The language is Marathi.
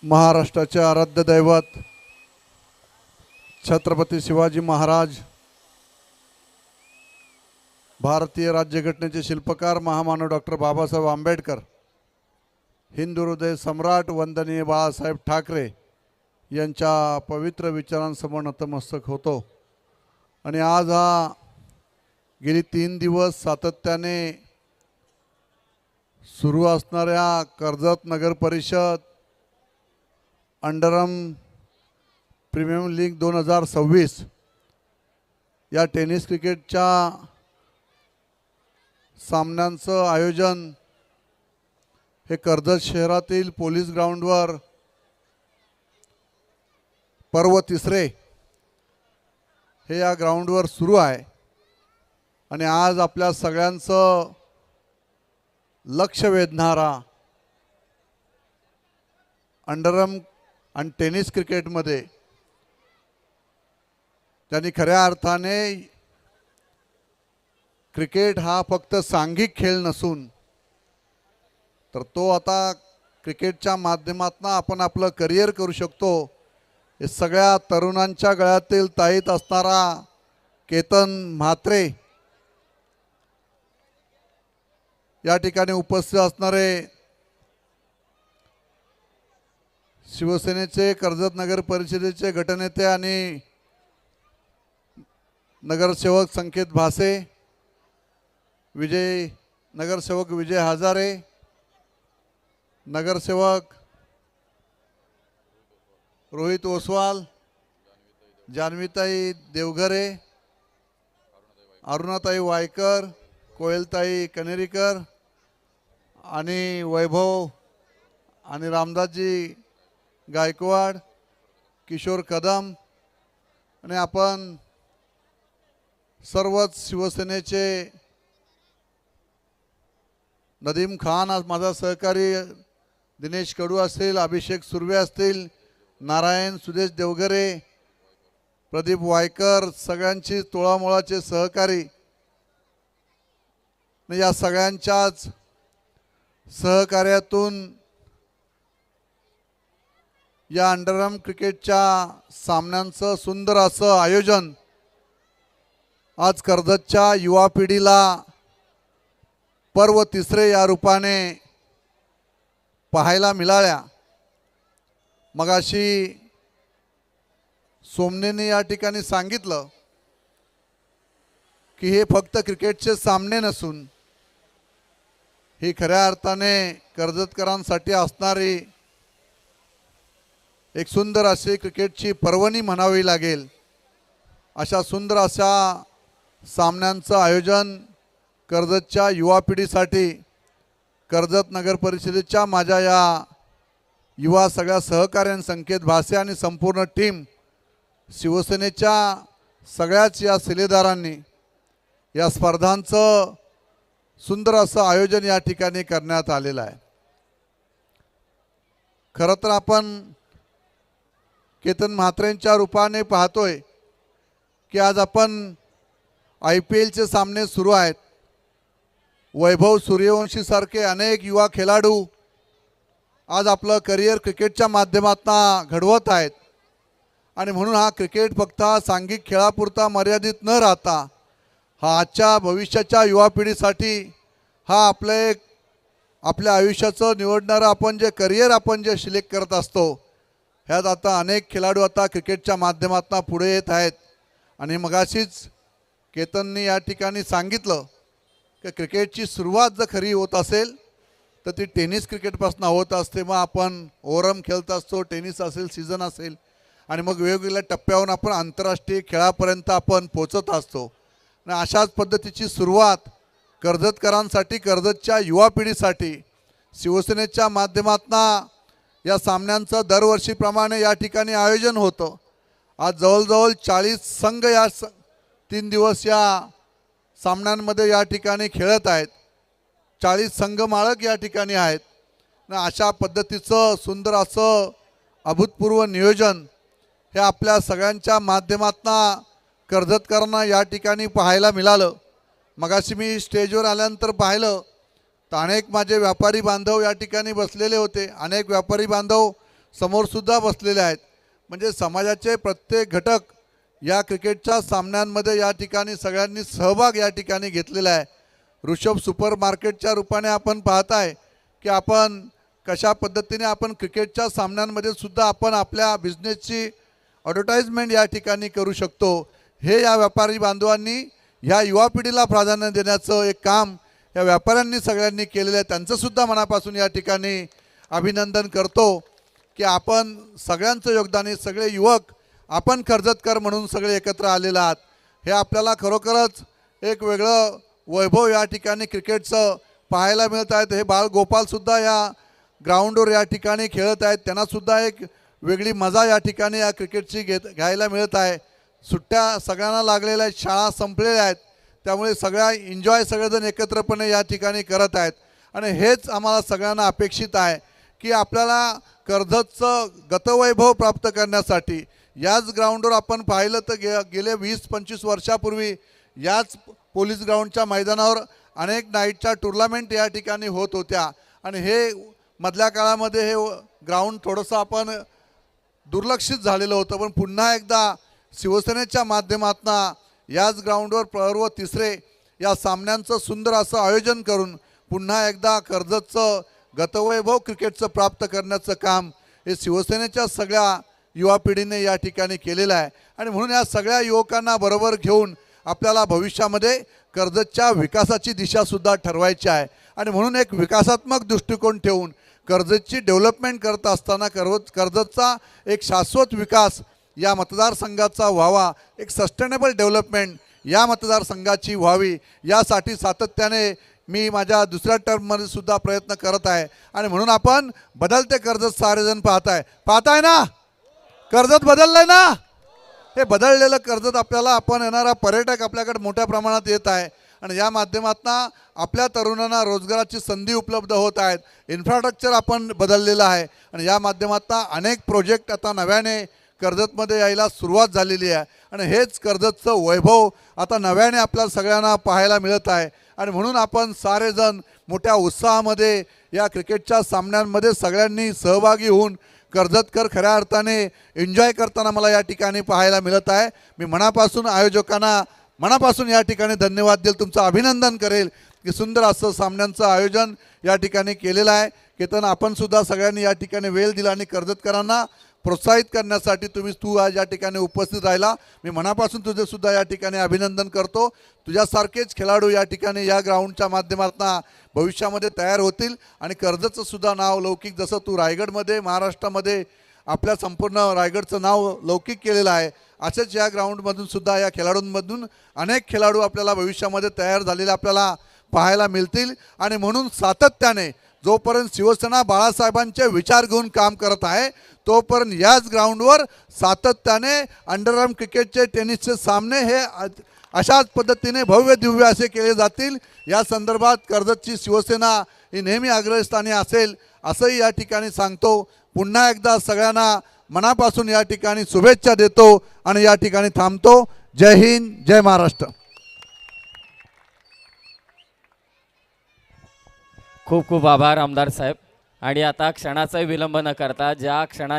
महाराष्ट्राचे आराध्य दैवत छत्रपती शिवाजी महाराज, भारतीय राज्यघटनेचे शिल्पकार महामानव डॉक्टर बाबासाहेब आंबेडकर, हिंदू हृदय सम्राट वंदनीय बाळासाहेब ठाकरे यांच्या पवित्र विचारांसमोर नतमस्तक होतो। आणि आज हा गेली 3 दिवस सातत्याने सुरू असणाऱ्या कर्जत नगर परिषद अंडरम प्रीमियम लीग 2026 या टेनिस क्रिकेटच्या सामन्यांचं आयोजन हे कर्जत शहरातील पोलीस ग्राउंडवर पर्व तिसरे हे या ग्राउंडवर सुरू आहे। आणि आज आपल्या सगळ्यांचं लक्ष वेधणारा अंडरम आणि टेनिस क्रिकेटमध्ये त्यांनी खऱ्या अर्थाने क्रिकेट हा फक्त सांघिक खेळ नसून तर तो आता क्रिकेटच्या माध्यमातून आपण आपलं करिअर करू शकतो हे सगळ्या तरुणांच्या गळ्यातील ताईत असणारा केतन म्हात्रे या ठिकाणी उपस्थित असणारे शिवसेनेचे कर्जत नगर परिषदेचे गटनेते आणि नगरसेवक संकेत भासे, नगरसेवक विजय हजारे, नगरसेवक रोहित ओसवाल, जान्हवीताई देवघरे, अरुणाताई वायकर, कोयलताई कनेरीकर आणि वैभव आणि रामदासजी गायकवाड, किशोर कदम आणि आपण सर्वच शिवसेनेचे नदीम खान, आज माझा सहकारी दिनेश कडू असतील, अभिषेक सुर्वे असतील, नारायण सुदेश देवघरे, प्रदीप वायकर, सगळ्यांची तोळामोळाचे सहकारी या सगळ्यांच्याच सहकार्यातून या अंडरआर्म क्रिकेटच्या सामन्यांचं सुंदर असं आयोजन आज कर्जतच्या युवा पिढीला पर्व तिसरे या रूपाने पाहायला मिळाल्या। मगाशी सोमनेने या ठिकाणी सांगितलं की हे फक्त क्रिकेटचे सामने नसून ही खऱ्या अर्थाने कर्जतकरांसाठी असणारी एक सुंदर अशी क्रिकेटची पर्वणी म्हणावी लागेल। अशा सुंदर अशा सामन्यांचं आयोजन कर्जतच्या युवा पिढीसाठी कर्जत नगर परिषदेच्या माझ्या या युवा सगळ्या सहकार्यां संकेत भासे आणि संपूर्ण टीम शिवसेनेच्या सगळ्याच या शिलेदारांनी या स्पर्धांचं सुंदर असं आयोजन या ठिकाणी करण्यात आलेलं आहे। खरं तर आपण केतन म्हात्रेंच्या रूपाने पाहतोय की आज आपण IPLचे सामने सुरू आहेत। वैभव सूर्यवंशी सारखे अनेक युवा खेळाडू आज आपलं करिअर क्रिकेटच्या माध्यमातून घडवत आहेत। आणि म्हणून हा क्रिकेट फक्त सांघिक खेळापुरता मर्यादित न राहता हा आजच्या भविष्याच्या युवा पिढीसाठी हा आपल्या आयुष्याचं निवडणारं आपण जे करिअर आपण जे सिलेक्ट करत असतो ह्यात आता अनेक खेळाडू आता क्रिकेटच्या माध्यमातून पुढे येत आहेत। आणि मगाशीच केतननी या ठिकाणी सांगितलं की क्रिकेटची सुरुवात जर खरी होत असेल तर ती टेनिस क्रिकेटपासून होत असते। मग आपण ओव्हरआर्म खेळत असतो, टेनिस असेल, सीझन असेल आणि मग वेगवेगळ्या टप्प्यावरून आपण आंतरराष्ट्रीय खेळापर्यंत आपण पोहोचत असतो। आणि अशाच पद्धतीची सुरुवात कर्जतकरांसाठी, कर्जतच्या युवा पिढीसाठी शिवसेनेच्या माध्यमातून या सामन्यांचं दरवर्षीप्रमाणे या ठिकाणी आयोजन होतं। आज जवळजवळ 40 संघ या 3 दिवस या सामन्यांमध्ये या ठिकाणी खेळत आहेत। 40 संघ मालक या ठिकाणी आहेत। अशा पद्धतीचं सुंदर असं अभूतपूर्व नियोजन हे आपल्या सगळ्यांच्या माध्यमातून कर्जतकरांना या ठिकाणी पाहायला मिळालं। मगाशी मी स्टेजवर आल्यानंतर पाहिलं तर अनेक माझे व्यापारी बांधव या ठिकाणी बसलेले होते। अनेक व्यापारी बांधव समोरसुद्धा बसलेले आहेत. म्हणजे समाजाचे प्रत्येक घटक या क्रिकेटच्या सामन्यांमध्ये या ठिकाणी सगळ्यांनी सहभाग या ठिकाणी घेतलेला आहे. ऋषभ सुपर मार्केटच्या रूपाने आपण पाहताय की आपण कशा पद्धतीने आपण क्रिकेटच्या सामन्यांमध्ये सुद्धा आपण आपल्या बिझनेसची ॲडव्हर्टाइजमेंट या ठिकाणी करू शकतो. हे या व्यापारी बांधवांनी ह्या युवा पिढीला प्राधान्य देण्याचं एक काम या व्यापाऱ्यांनी सगळ्यांनी केलेलं आहे. त्यांचंसुद्धा मनापासून या ठिकाणी अभिनंदन करतो की आपण सगळ्यांचं योगदान आहे. सगळे युवक आपण कर्जतकर म्हणून सगळे एकत्र आलेले आहात. हे आपल्याला खरोखरच एक वेगळं वैभव या ठिकाणी क्रिकेटचं पाहायला मिळत आहेत. हे बाळगोपालसुद्धा या ग्राउंडवर या ठिकाणी खेळत आहेत. त्यांनासुद्धा एक वेगळी मजा या ठिकाणी या क्रिकेटची घ्यायला मिळत आहे. सुट्ट्या सगळ्यांना लागलेल्या आहेत, शाळा संपलेल्या आहेत, त्यामुळे सगळ्या एन्जॉय सगळेजण एकत्रपणे या ठिकाणी करत आहेत. आणि हेच आम्हाला सगळ्यांना अपेक्षित आहे की आपल्याला कर्जतचं गतवैभव प्राप्त करण्यासाठी याच ग्राउंडवर आपण पाहिलं तर गेले 20-25 वर्षापूर्वी याच पोलीस ग्राउंडच्या मैदानावर अनेक नाईटच्या टुर्नामेंट या ठिकाणी होत होत्या. आणि हे मधल्या काळामध्ये हे ग्राउंड थोडंसं आपण दुर्लक्षित झालेलं होतं. पण पुन्हा एकदा शिवसेनेच्या माध्यमातून याच ग्राउंडवर पर्व तिसरे या सामन्यांचं सुंदर असं आयोजन करून पुन्हा एकदा कर्जतचं गतवैभव क्रिकेटचं प्राप्त करण्याचं काम हे शिवसेनेच्या सगळ्या युवा पिढीने या ठिकाणी केलेलं आहे. आणि म्हणून या सगळ्या युवकांना बरोबर घेऊन आपल्याला भविष्यामध्ये कर्जतच्या विकासाची दिशासुद्धा ठरवायची आहे. आणि म्हणून एक विकासात्मक दृष्टिकोन ठेवून कर्जतची डेव्हलपमेंट करत असताना कर्जतचा एक शाश्वत विकास या मतदारसंघाचा व्हावा, एक सस्टेनेबल डेव्हलपमेंट या मतदारसंघाची व्हावी, यासाठी सातत्याने मी माझ्या दुसऱ्या टर्ममध्ये सुद्धा प्रयत्न करत आहे. आणि म्हणून आपण बदलते कर्जत सारेजण पाहताय ना, कर्जत बदललंय ना. हे बदललेलं कर्जत आपल्याला आपण येणारा पर्यटक आपल्याकडे मोठ्या प्रमाणात येत आहे. आणि या माध्यमातून आपल्या तरुणांना रोजगाराची संधी उपलब्ध होत आहेत. इन्फ्रास्ट्रक्चर आपण बदललेलं आहे. आणि या माध्यमातून अनेक प्रोजेक्ट आता नव्याने कर्जतमध्ये यायला सुरुवात झालेली आहे. आणि हेच कर्जतचं वैभव आता नव्याने आपल्या सगळ्यांना पाहायला मिळत आहे. आणि म्हणून आपण सारेजण मोठ्या उत्साहामध्ये या क्रिकेटच्या सामन्यांमध्ये सगळ्यांनी सहभागी होऊन कर्जतकर खऱ्या अर्थाने एन्जॉय करताना मला या ठिकाणी पाहायला मिळत आहे. मी मनापासून आयोजकांना मनापासून या ठिकाणी धन्यवाद देईल, तुमचं अभिनंदन करेल की सुंदर असं सामन्यांचं आयोजन या ठिकाणी केलेलं आहे. केतन, आपण सुद्धा सगळ्यांनी या ठिकाणी वेळ दिला आणि कर्जतकरांना प्रोत्साहित करण्यासाठी तू आज या ठिकाणी उपस्थित राहिला. मी मनापासून तुझे सुद्धा या ठिकाणी अभिनंदन करतो. तुझ्यासारखेच खेळाडू या ठिकाणी या ग्राउंडच्या माध्यमातून भविष्यामध्ये तयार होतील आणि कर्जतचं सुद्धा नाव लौकिक, जसं तू रायगडमध्ये महाराष्ट्रामध्ये आपल्या संपूर्ण रायगडचं नाव लौकिक केलेलं आहे, असेच या ग्राउंडमधून सुद्धा या खेळाडूंमधून अनेक खेळाडू आपल्याला भविष्यामध्ये तयार झालेले आपल्याला पाहायला मिळतील. आणि म्हणून सातत्याने जोपर्यंत शिवसेना बाळासाहेबांचे विचार घेऊन काम करत आहे तोपर्यंत याच ग्राउंडवर सातत्याने अंडरआर्म क्रिकेटचे, टेनिसचे सामने हे अशाच पद्धतीने भव्य दिव्य असे केले जातील. या संदर्भात कर्जतची शिवसेना ही नेहमी अग्रस्थानी असेल असंही या ठिकाणी सांगतो. पुन्हा एकदा सगळ्यांना मनापासून या ठिकाणी शुभेच्छा देतो आणि या ठिकाणी थांबतो. जय हिंद, जय महाराष्ट्र. खूप खूप आभार आमदार साहेब. आणि आता क्षणाचा विलंब न करता ज्या क्षणा